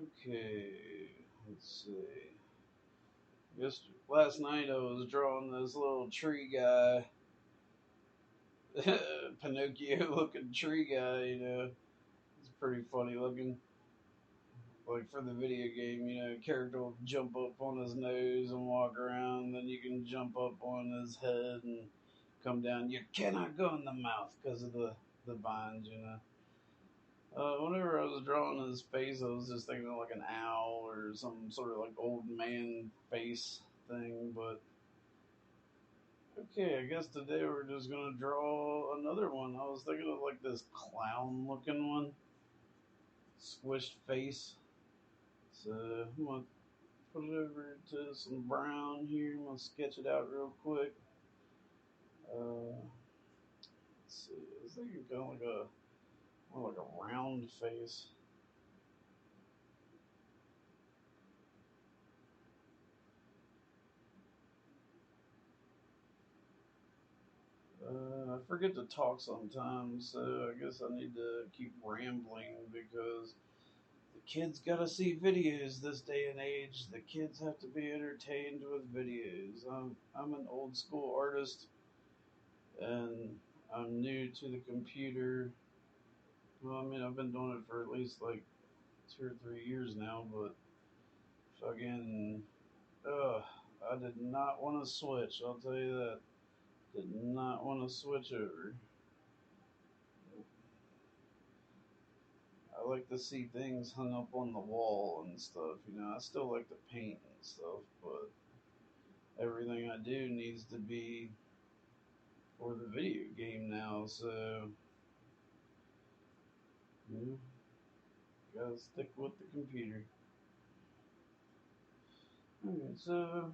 Okay, let's see. Last night I was drawing this little tree guy, Pinocchio looking tree guy, It's pretty funny looking. Like for the video game, character will jump up on his nose and walk around, then you can jump up on his head and come down. You cannot go in the mouth because of the vines. Whenever I was drawing his face, I was just thinking of like an owl or some sort of like old man face thing. But okay, I guess today we're just gonna draw another one. I was thinking of like this clown looking one, squished face. So I'm gonna put it over to some brown here. I'm gonna sketch it out real quick. Let's see. I was thinking kind of like more like a round face. I forget to talk sometimes, so I guess I need to keep rambling because the kids gotta see videos this day and age. The kids have to be entertained with videos. I'm an old school artist and I'm new to the computer. Well, I mean, I've been doing it for at least like 2 or 3 years now, but fucking, ugh, I did not want to switch. I'll tell you that. Did not want to switch over. I like to see things hung up on the wall and stuff. I still like to paint and stuff, but everything I do needs to be for the video game now. So, you know, gotta stick with the computer. Okay, so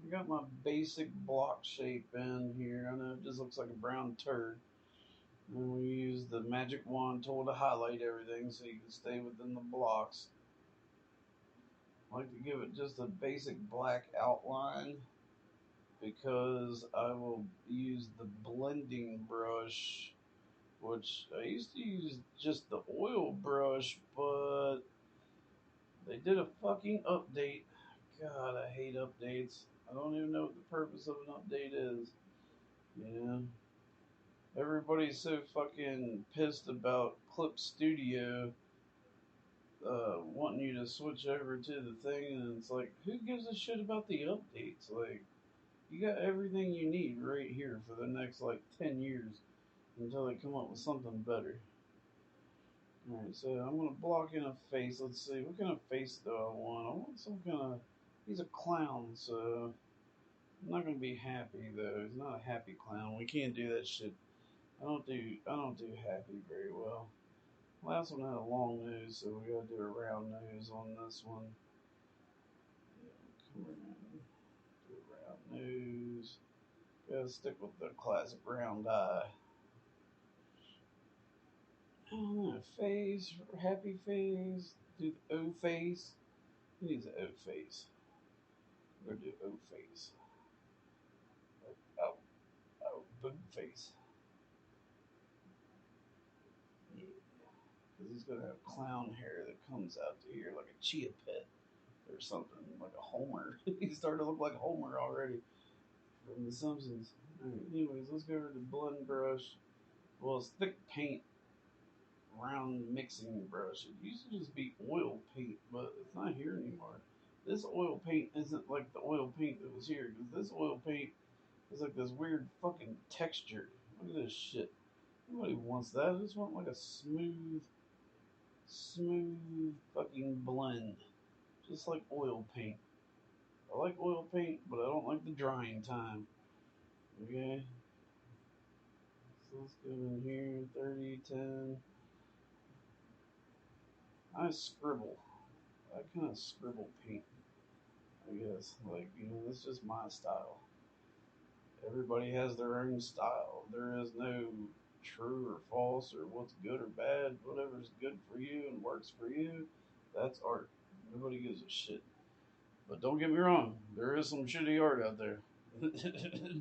I got my basic block shape in here. I know it just looks like a brown turd. And we use the magic wand tool to highlight everything so you can stay within the blocks. I like to give it just a basic black outline because I will use the blending brush, which I used to use just the oil brush, but they did a fucking update. God, I hate updates. I don't even know what the purpose of an update is. You know? Everybody's so fucking pissed about Clip Studio wanting you to switch over to the thing, and it's like, who gives a shit about the updates? Like, you got everything you need right here for the next like 10 years until they come up with something better. Alright, so I'm gonna block in a face. Let's see, what kind of face do I want? I want some kind of. He's a clown, so I'm not gonna be happy though. He's not a happy clown. We can't do that shit. I don't do happy very well. Last one had a long nose, so we gotta do a round nose on this one. Yeah, come around, do a round nose. Gotta stick with the classic round eye. I don't know, face, happy face, do the O face. Who needs an O face? We're gonna do O face. Oh, oh, boob face. Yeah. Because he's gonna have clown hair that comes out to here like a chia pet or something, like a Homer. He's starting to look like Homer already from The Simpsons. Alright, anyways, let's go over to blend brush. Well, it's thick paint round mixing brush. It used to just be oil paint, but it's not here anymore. This oil paint isn't like the oil paint that was here, because this oil paint is like this weird fucking texture. Look at this shit. Nobody wants that. I just want like a smooth fucking blend. Just like oil paint. I like oil paint, but I don't like the drying time. Okay? So let's go in here, 30, 10. I scribble. I kind of scribble paint, I guess. Like, that's just my style. Everybody has their own style. There is no true or false or what's good or bad. Whatever's good for you and works for you, that's art. Nobody gives a shit. But don't get me wrong, there is some shitty art out there.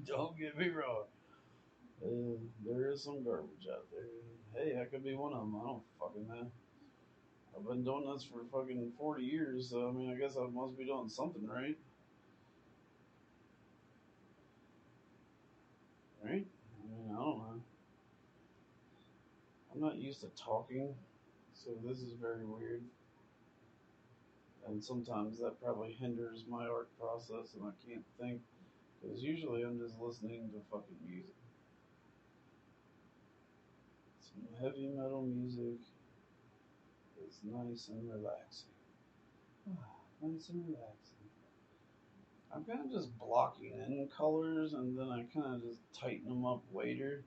Don't get me wrong. There is some garbage out there. Hey, I could be one of them. I don't fucking know. I've been doing this for fucking 40 years, so I mean, I guess I must be doing something right. Right? I mean, I don't know. I'm not used to talking, so this is very weird. And sometimes that probably hinders my art process and I can't think. Because usually I'm just listening to fucking music. Some heavy metal music is nice and relaxing. Nice and relaxing. I'm kind of just blocking in colors and then I kind of just tighten them up later.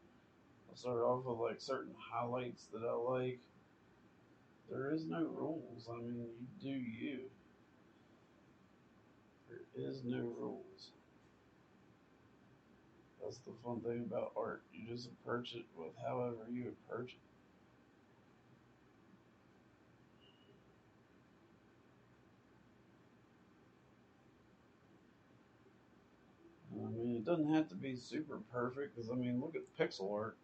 I'll start off with like certain highlights that I like. There is no rules. I mean, you do you. There is no rules. That's the fun thing about art. You just approach it with however you approach it. I mean, it doesn't have to be super perfect because I mean, look at pixel art.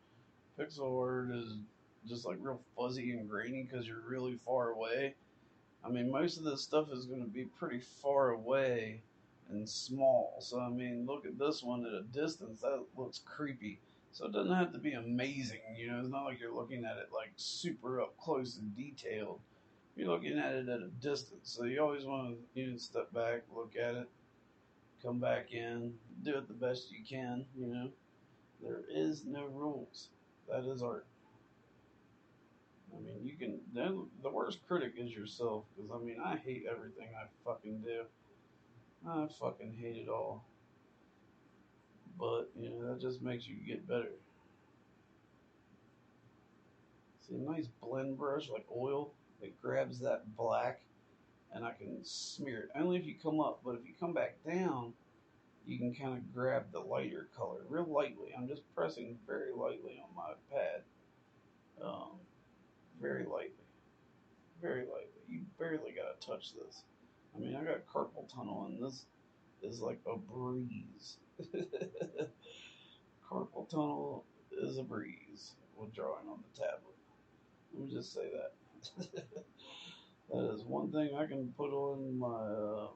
Pixel art is just like real fuzzy and grainy because you're really far away. I mean, most of this stuff is going to be pretty far away and small. So, I mean, look at this one at a distance. That looks creepy. So, it doesn't have to be amazing. You know, it's not like you're looking at it like super up close and detailed. You're looking at it at a distance. So, you always want to, step back, look at it, come back in, do it the best you can. There is no rules. That is art. I mean, you can. Then the worst critic is yourself, because I mean, I hate everything I fucking do. I fucking hate it all. But that just makes you get better. See, a nice blend brush like oil, it grabs that black, and I can smear it. Only if you come up, but if you come back down, you can kind of grab the lighter color real lightly. I'm just pressing very lightly on my pad, um, very lightly. Very lightly. You barely gotta touch this. I mean, I got carpal tunnel, and this is like a breeze. Carpal tunnel is a breeze with drawing on the tablet. Let me just say that. That is one thing I can put on my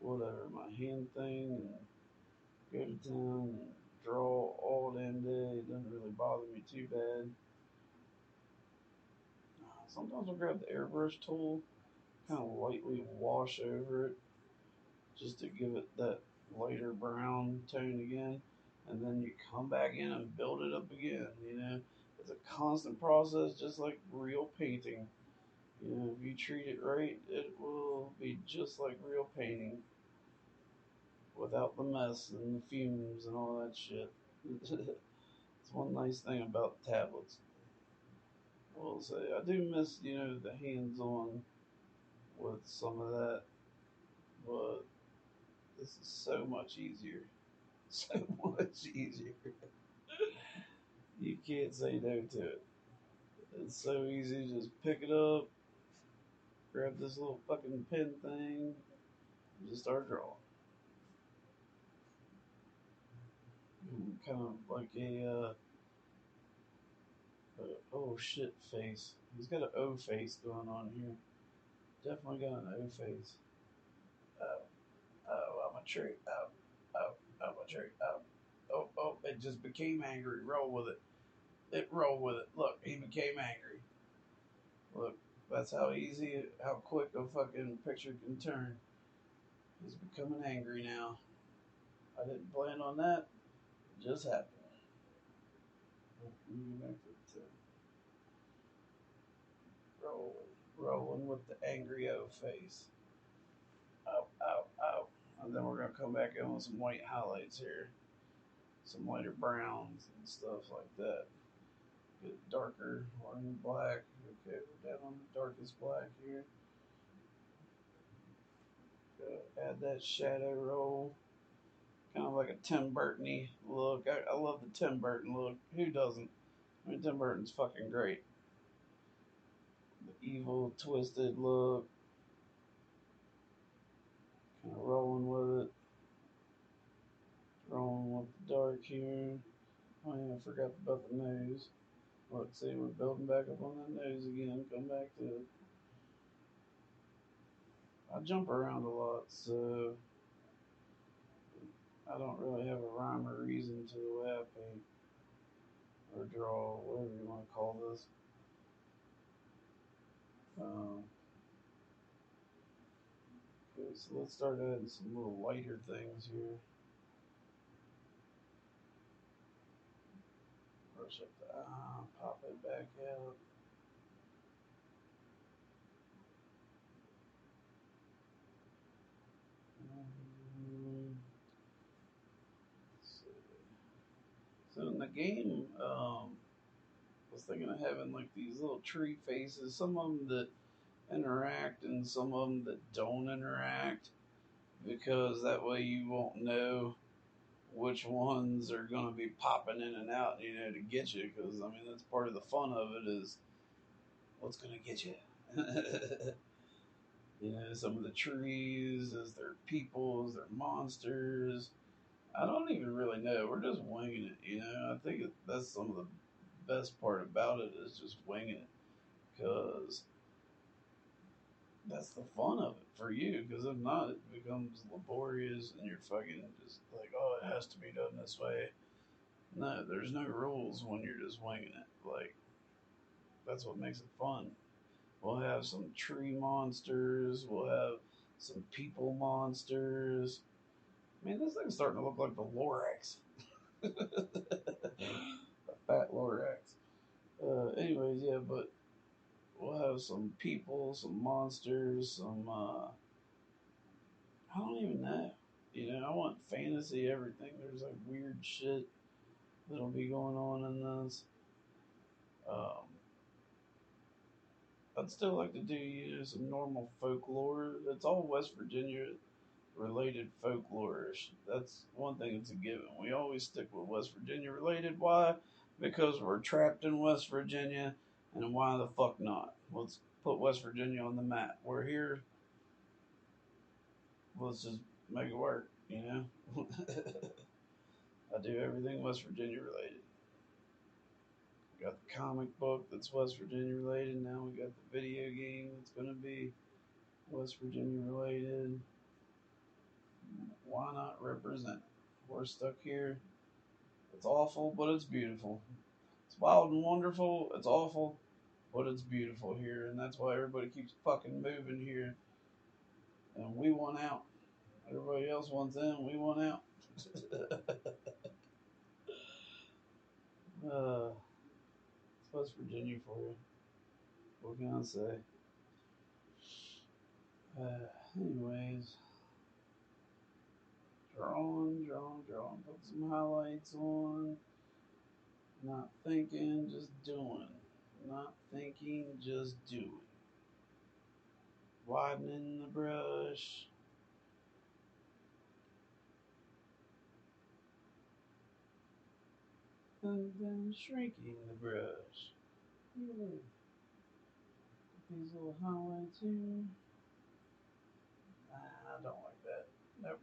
whatever my hand thing and go to town and draw all damn day. It doesn't really bother me too bad. Sometimes I'll grab the airbrush tool, kind of lightly wash over it just to give it that lighter brown tone again. And then you come back in and build it up again. It's a constant process, just like real painting. If you treat it right, it will be just like real painting without the mess and the fumes and all that shit. It's one nice thing about tablets. I will say I do miss, the hands-on with some of that, but this is so much easier. So much easier. You can't say no to it. It's so easy. Just pick it up, grab this little fucking pen thing, and just start drawing. Kind of like a oh shit face. He's got an O face going on here. Definitely got an O face. Oh, oh, I'm a tree. Oh, oh, I'm a tree. Oh, oh, oh, it just became angry. Roll with it. It rolled with it. Look, he became angry. Look, that's how easy, how quick a fucking picture can turn. He's becoming angry now. I didn't plan on that. It just happened. Back to rolling with the angry O face. Ow, ow, ow. And then we're going to come back in with some white highlights here. Some lighter browns and stuff like that. Get darker, orange, black. Okay, we're down on the darkest black here. Add that shadow roll. Kind of like a Tim Burton-y look. I love the Tim Burton look. Who doesn't? I mean, Tim Burton's fucking great. The evil, twisted look. Kind of rolling with it. Rolling with the dark here. Oh yeah, I forgot about the nose. Look, see, we're building back up on that nose again. Come back to it. I jump around a lot, so I don't really have a rhyme or reason to the way I paint or draw, whatever you want to call this. Um, okay, so let's start adding some little lighter things here. Brush up the pop it back out. Um, let's see. So in the game, I was thinking of having like these little tree faces. Some of them that interact and some of them that don't interact, because that way you won't know which ones are going to be popping in and out, to get you. Because I mean, that's part of the fun of it is what's going to get you. Some of the trees, is there people, is there monsters? I don't even really know. We're just winging it. I think that's some of the best part about it is just winging it, because that's the fun of it for you. Because if not, it becomes laborious and you're fucking just like, oh, it has to be done this way. No, there's no rules when you're just winging it. Like, that's what makes it fun. We'll have some tree monsters. We'll have some people monsters. Man, this thing's starting to look like the Lorax. A fat Lorax. Anyways, yeah, but we'll have some people, some monsters, some, I don't even know. I want fantasy everything. There's like weird shit that'll be going on in this. Um, I'd still like to do, some normal folklore. It's all West Virginia related folklore. That's one thing that's a given. We always stick with West Virginia related. Why? Because we're trapped in West Virginia, and why the fuck not? Let's put West Virginia on the map. We're here. Let's just make it work. I do everything West Virginia related. Got the comic book that's West Virginia related. Now we got the video game that's going to be West Virginia related. Why not represent? We're stuck here. It's awful, but it's beautiful. It's wild and wonderful. It's awful, but it's beautiful here, and that's why everybody keeps fucking moving here. And we want out. Everybody else wants in. We want out. It's West Virginia for you. What can I say? Anyways, drawing. Put some highlights on. Not thinking, just doing. Not thinking, just doing. Widening the brush. And then shrinking the brush. Yeah. These little highlights here. I don't like that. Nope.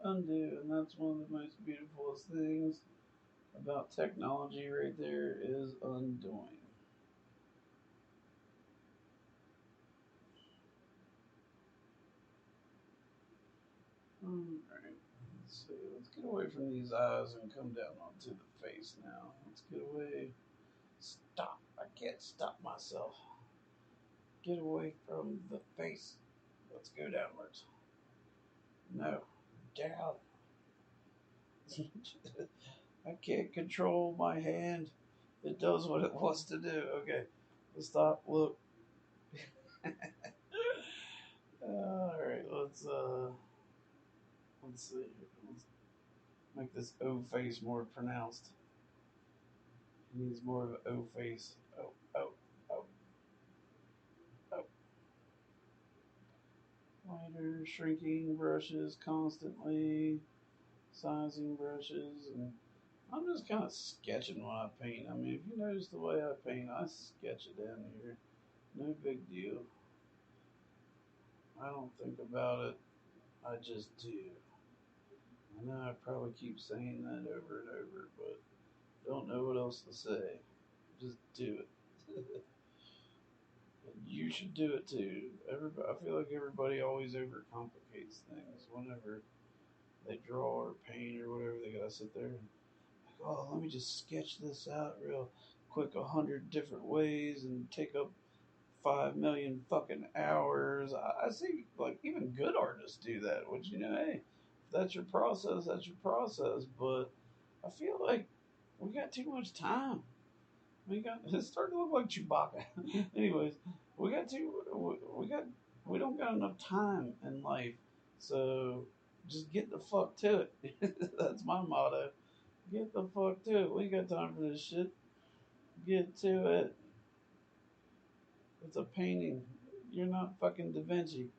Undo. And that's one of the most beautiful things about technology right there is undoing. Alright. Let's see. Let's get away from these eyes and come down onto the face now. Let's get away. Stop. I can't stop myself. Get away from the face. Let's go downwards. No. Down. I can't control my hand. It does what it wants to do. Okay. Let's stop. Look. Alright, let's see. Let's make this O face more pronounced. It needs more of an O face. Oh. Lighter, shrinking brushes constantly, sizing brushes, and I'm just kind of sketching when I paint. I mean, if you notice the way I paint, I sketch it in here. No big deal. I don't think about it. I just do. I know I probably keep saying that over and over, but Don't know what else to say. Just do it. You should do it too. Everybody, I feel like everybody always overcomplicates things whenever they draw or paint or whatever. They gotta sit there and like, oh, let me just sketch this out real quick, 100 different ways, and take up 5 million fucking hours. I see, like even good artists do that. Which hey, if that's your process, that's your process. But I feel like we got too much time. It's starting to look like Chewbacca. Anyways, we got too we got we don't got enough time in life, so just get the fuck to it. That's my motto. Get the fuck to it. We ain't got time for this shit. Get to it. It's a painting. You're not fucking Da Vinci.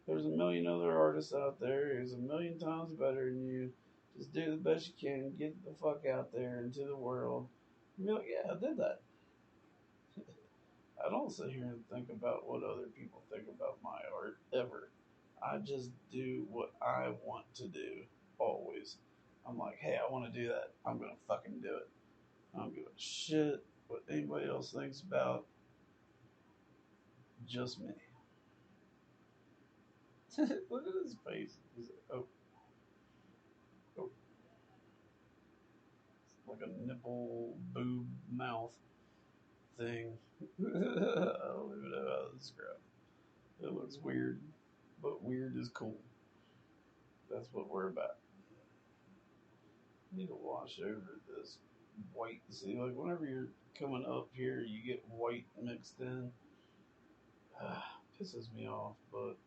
There's a million other artists out there who's a million times better than you. Just do the best you can. Get the fuck out there into the world. And be like, yeah, I did that. I don't sit here and think about what other people think about my art ever. I just do what I want to do always. I'm like, hey, I want to do that. I'm gonna fucking do it. I don't give a shit what anybody else thinks about. Just me. Look at his face. He's like, oh, oh, like a nipple, boob, mouth thing. I don't even know how to describe it. It looks weird, but weird is cool. That's what we're about. Need to wash over this white. See, like whenever you're coming up here, you get white mixed in. Pisses me off, but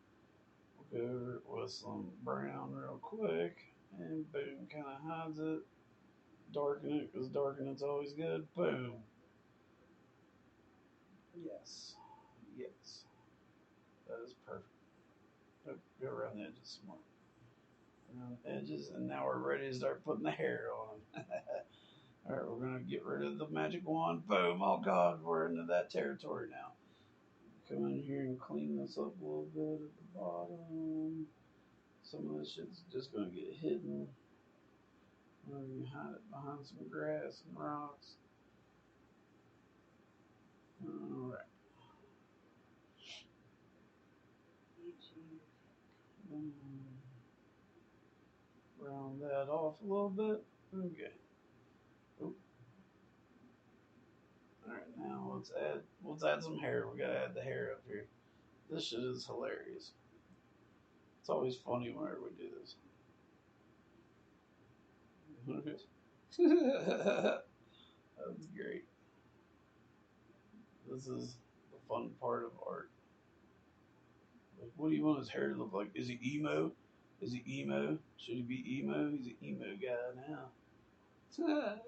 we'll go over it with some brown real quick, and boom, kind of hides it. Darken it, because darkening's always good. Boom. Yes. Yes. That is perfect. Go around the edges some more. Around the edges, and now we're ready to start putting the hair on them. Alright, we're going to get rid of the magic wand. Boom. Oh, God, we're into that territory now. Come in here and clean this up a little bit at the bottom. Some of this shit's just going to get hidden. You hide it behind some grass and rocks. Alright. Round that off a little bit. Okay. Oop. Alright, now let's add some hair. We gotta add the hair up here. This shit is hilarious. It's always funny whenever we do this. That's great. This is the fun part of art. Like, what do you want his hair to look like? Is he emo? Is he emo? Should he be emo? He's an emo guy now.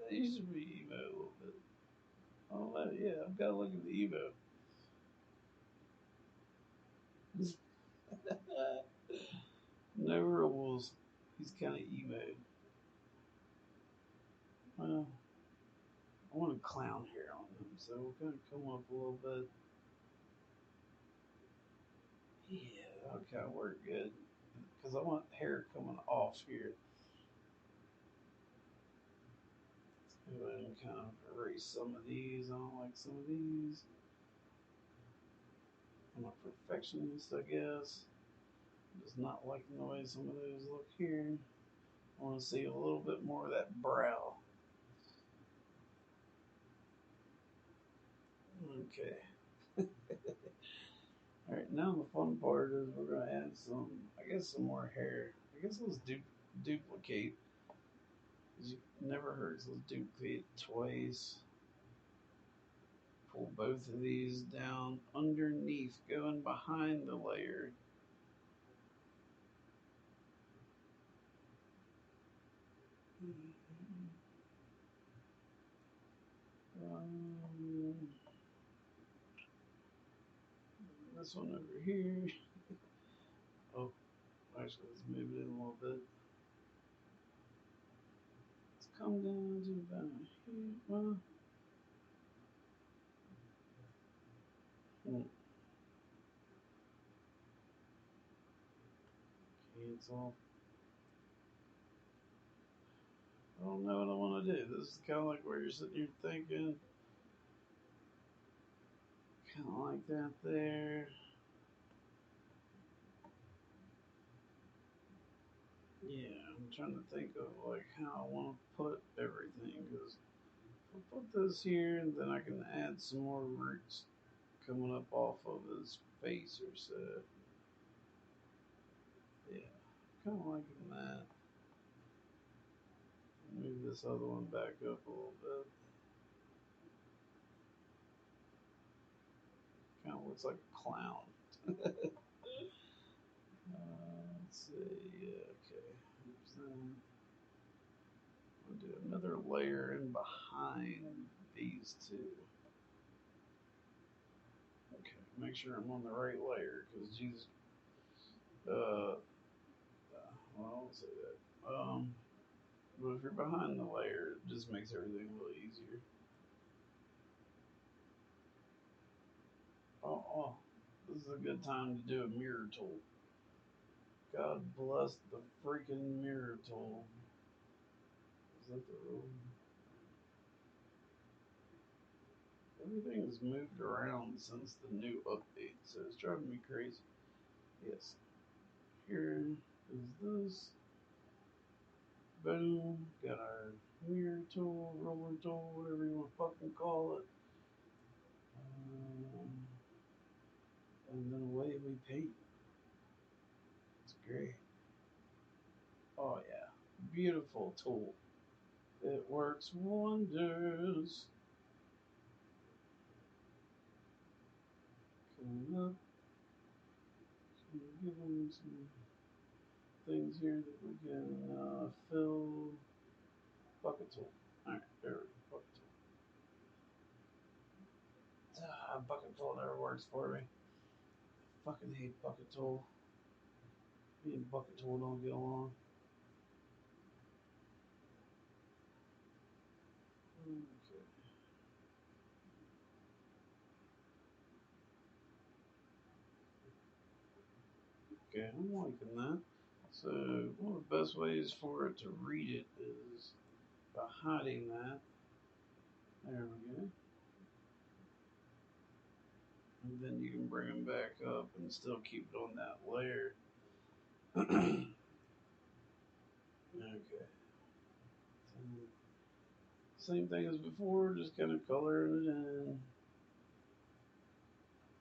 He should be emo a little bit. Oh, yeah, I've got to look at the emo. No rules. He's kind of emo. Well, I want a clown hair on him, so we're going to come up a little bit. Yeah, that'll kind of work good. Because I want hair coming off here. Let's go ahead and kind of erase some of these. I don't like some of these. I'm a perfectionist, I guess. I'm just not liking the way some of those look here. I want to see a little bit more of that brow. Okay. Alright, now the fun part is we're going to add some more hair. I guess let's duplicate. Because it never hurts. Let's duplicate twice. Pull both of these down underneath, going behind the layer. This one over here. Oh, actually, let's move it in a little bit. Let's come down to about here. Well, cancel. I don't know what I want want to do. This is kind of like where you're sitting here thinking, kind of like that there. Yeah, I'm trying to think of like how I want to put everything because I'll put this here and then I can add some more roots coming up off of his face or so. Yeah, kind of liking that. Move this other one back up a little bit. Kind of looks like a clown. Let's see. Okay. I'll do another layer in behind these two. Okay. Make sure I'm on the right layer because these. Well, I won't say that. But if you're behind the layer, it just makes everything a little easier. Oh, this is a good time to do a mirror tool. God bless the freaking mirror tool. Is that the rule? Everything has moved around since the new update, so it's driving me crazy. Yes. Here is this. Boom. Got our mirror tool, roller tool, whatever you want to fucking call it. And then away we paint. It's great. Oh yeah. Beautiful tool. It works wonders. Coming up. Give them some things here that we can fill. Bucket tool. Alright, there we go. Bucket tool. Bucket tool never works for me. Fucking hate bucket tool. Me and bucket tool don't get along. Okay. Okay, I'm liking that. So one of the best ways for it to read it is by hiding that. There we go. And then you can bring them back up and still keep it on that layer. Okay. Same thing as before, just kind of coloring it in.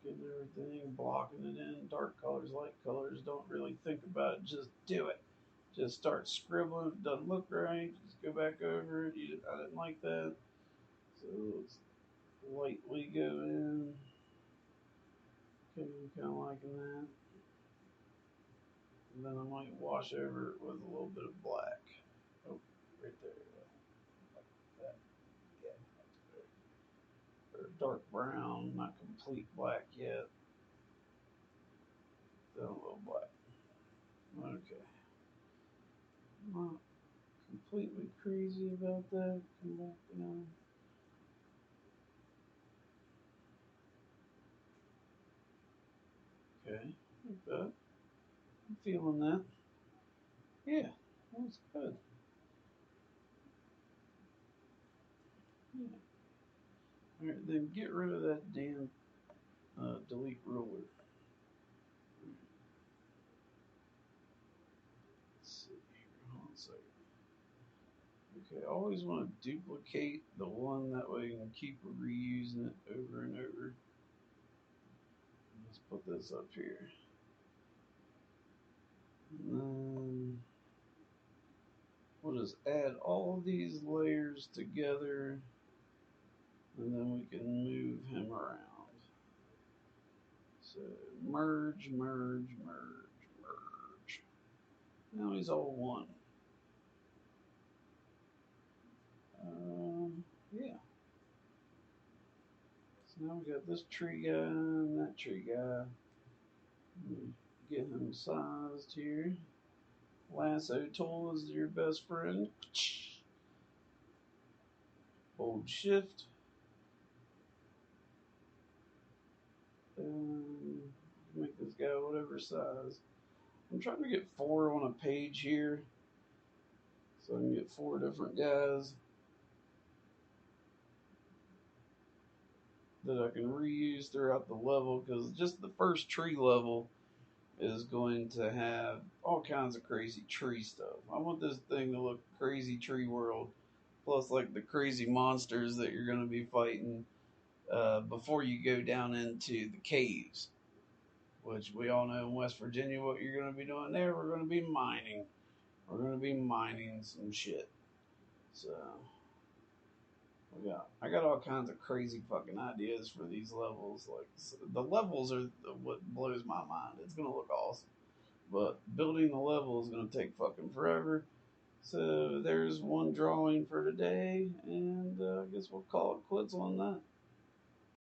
Getting everything, blocking it in. Dark colors, light colors. Don't really think about it. Just do it. Just start scribbling. If it doesn't look right, just go back over it. I didn't like that. So let's lightly go in. Okay, kind of liking that. And then I might wash over it with a little bit of black. Oh, right there. Like that. Yeah, that's better. Or dark brown, not complete black yet. Then a little black. Okay. Not completely crazy about that. Come back down. Okay, like that. I'm feeling that. Yeah, that's good. Yeah. All right, then get rid of that damn delete ruler. Let's see here. Hold on a second. Okay, I always want to duplicate the one that way you can keep reusing it over and over. Let's put this up here. And then we'll just add all of these layers together and then we can move him around. So merge, merge, merge, merge. Now he's all one. Yeah. So now we got this tree guy and that tree guy. Get him sized here. Lasso tool is your best friend. Hold shift. And make this guy whatever size. I'm trying to get 4 on a page here. So I can get 4 different guys. that I can reuse throughout the level, because just the first tree level is going to have all kinds of crazy tree stuff. I want this thing to look crazy tree world, plus like the crazy monsters that you're going to be fighting before you go down into the caves, which we all know in West Virginia what you're going to be doing there. We're going to be mining. We're going to be mining some shit. So I got all kinds of crazy fucking ideas for these levels. Like the levels are what blows my mind. It's gonna look awesome, but building the level is gonna take fucking forever. So there's one drawing for today, and I guess we'll call it quits on that.